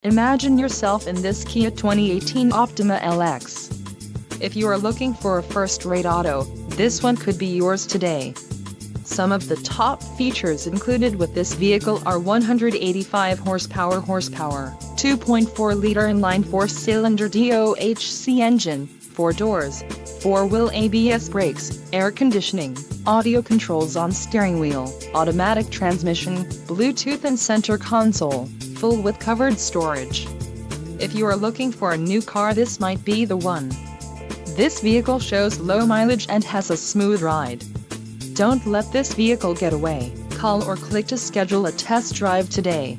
Imagine yourself in this Kia 2018 Optima LX. If you are looking for a first-rate auto, this one could be yours today. Some of the top features included with this vehicle are 185 horsepower, 2.4-liter inline four-cylinder DOHC engine, 4 doors, 4-wheel ABS brakes, air conditioning, audio controls on steering wheel, automatic transmission, Bluetooth and center console, full with covered storage. If you are looking for a new car, this might be the one. This vehicle shows low mileage and has a smooth ride. Don't let this vehicle get away. Call or click to schedule a test drive today.